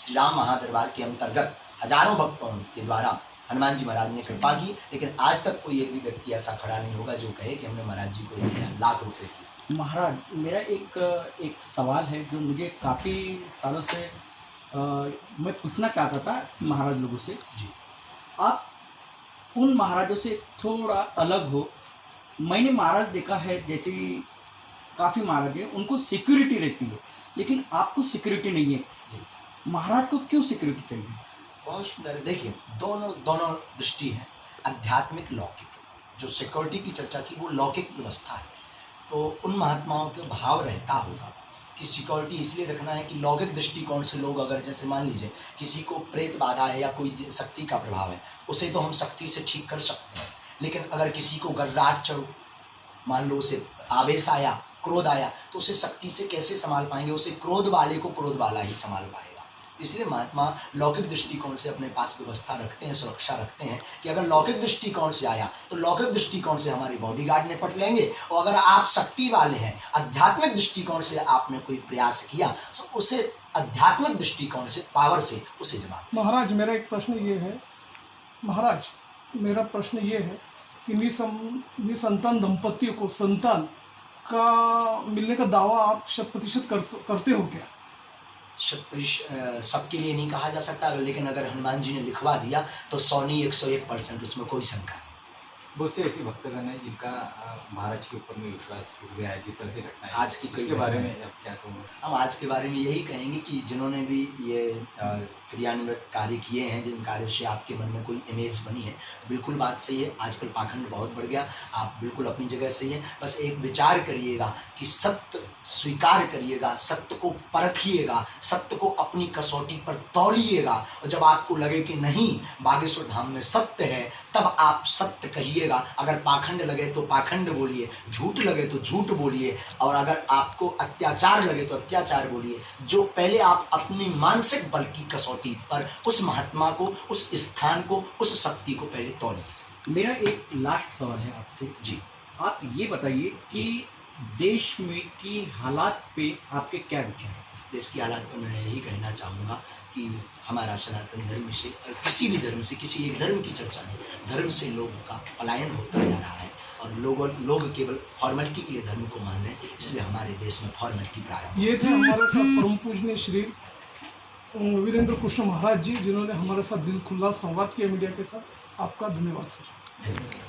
श्री राम महादरबार के अंतर्गत हजारों भक्तों के द्वारा हनुमान जी महाराज ने कृपा की, लेकिन आज तक कोई एक भी व्यक्ति ऐसा खड़ा नहीं होगा जो कहे कि हमने महाराज जी को 1 लाख रुपए दिए। महाराज, मेरा एक सवाल है जो मुझे काफ़ी सालों से मैं पूछना चाहता था महाराज लोगों से। जी, आप उन महाराजों से थोड़ा अलग हो। मैंने महाराज देखा है, जैसे काफ़ी महाराज हैं उनको सिक्योरिटी रहती है, लेकिन आपको सिक्योरिटी नहीं है। जी, महाराज को क्यों सिक्योरिटी चाहिए? बहुत सुंदर है। देखिए, दोनों दृष्टि है, आध्यात्मिक लौकिक। जो सिक्योरिटी की चर्चा की वो लौकिक व्यवस्था है, तो उन महात्माओं के भाव रहता होगा कि सिक्योरिटी इसलिए रखना है कि लौकिक दृष्टिकोण से लोग अगर जैसे मान लीजिए किसी को प्रेत बाधा है या कोई शक्ति का प्रभाव है, उसे तो हम शक्ति से ठीक कर सकते हैं, लेकिन अगर किसी को गर्राट चढ़ो, मान लो उसे आवेश आया, क्रोध आया, तो उसे शक्ति से कैसे संभाल पाएंगे? उसे क्रोध वाले को क्रोध वाला ही संभाल पाएगा। इसलिए महात्मा लौकिक दृष्टिकोण से अपने पास व्यवस्था रखते हैं, सुरक्षा रखते हैं कि अगर लौकिक दृष्टिकोण से आया तो लौकिक दृष्टिकोण से हमारे बॉडीगार्ड निपट लेंगे, और अगर आप शक्ति वाले हैं, आध्यात्मिक दृष्टिकोण से आपने कोई प्रयास किया तो उसे आध्यात्मिक दृष्टिकोण से, पावर से उसे जवाब। महाराज, मेरा एक प्रश्न ये है, महाराज मेरा प्रश्न ये है कि निसंतान दंपतियों को संतान का मिलने का दावा आप 100% करते हो क्या? सबके लिए नहीं कहा जा सकता, लेकिन अगर हनुमान जी ने लिखवा दिया तो 101% उसमें कोई शंका नहीं। बहुत से ऐसे भक्तगण हैं जिनका महाराज के ऊपर में विश्वास उठ गया है, जिस तरह से घटना है आज की इसके बारे में अब क्या कहूँगा? हम आज के बारे में यही कहेंगे कि जिन्होंने भी ये क्रियान्वित कार्य किए हैं, जिन कार्यों से आपके मन में कोई इमेज बनी है, बिल्कुल बात सही है। आजकल पाखंड बहुत बढ़ गया, आप बिल्कुल अपनी जगह सही है। बस एक विचार करिएगा कि सत्य स्वीकार करिएगा, सत्य को परखिएगा, सत्य को अपनी कसौटी पर तौलिएगा, और जब आपको लगे कि नहीं बागेश्वर धाम में सत्य है, तब आप सत्य कहिएगा। अगर पाखंड लगे तो पाखंड बोलिए, झूठ लगे तो झूठ बोलिए, और अगर आपको अत्याचार लगे तो अत्याचार बोलिए। जो पहले आप अपनी मानसिक बल की कसौटी पर उस महात्मा को, उस स्थान को, उस शक्ति को पहले तौलिए। मेरा एक लास्ट सवाल है आपसे। जी, आप ये बताइए कि देश में की हालात पे आपके क्या विचार हैं? देश की हालात पर मैं यही कहना चाहूँगा कि हमारा सनातन धर्म से, किसी भी धर्म से, किसी एक धर्म की चर्चा नहीं, धर्म से लोगों का पलायन होता जा रहा है, और लोग केवल फॉर्मेलिटी के लिए धर्म को मान रहे हैं, इसलिए हमारे देश में फॉर्मेलिटी प्रारंभ। ये थे हमारे साथ परम पूजनीय श्री वीरेंद्र कृष्ण महाराज जी, जिन्होंने हमारे साथ दिल खुला संवाद किया मीडिया के साथ। आपका धन्यवाद सर।